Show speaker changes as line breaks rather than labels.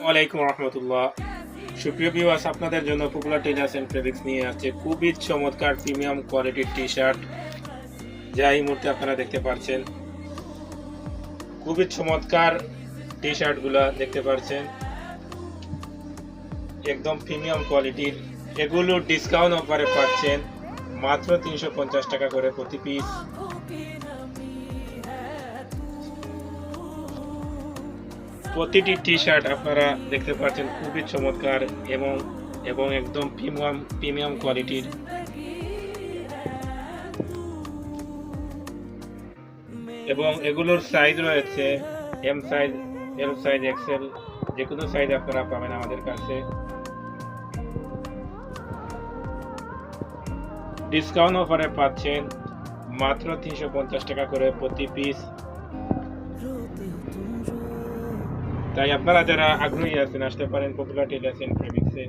ওয়ালাইকুম রহমতুল্লাহ। সুপ্রিয় ভিউয়ার্স, আপনাদের জন্য পপুলার টেইলার্স এন্ড ফেব্রিক্স নিয়ে আসছে খুবই চমৎকার প্রিমিয়াম কোয়ালিটির টি শার্ট, যা এই মুহূর্তে আপনারা দেখতে পাচ্ছেন। খুবই চমৎকার টি শার্টগুলো দেখতে পাচ্ছেন, একদম প্রিমিয়াম কোয়ালিটির। এগুলো ডিসকাউন্ট অফারে পাচ্ছেন মাত্র 350 টাকা করে প্রতি পিস। প্রতিটি টি শার্ট আপনারা দেখতে পাচ্ছেন খুবই চমৎকার এবং এবং একদম প্রিমিয়াম কোয়ালিটির। এবং এগুলোর সাইজ রয়েছে M size, L size, XL, যে কোনো সাইজ আপনারা পাবেন আমাদের কাছে। ডিসকাউন্ট অফারে পাচ্ছেন মাত্র 350 টাকা করে প্রতি পিস। তাই আপনারা যারা আগ্রহী আছেন আসতে পারেন পপুলার টেইলার্স এন্ড ফেব্রিক্সে।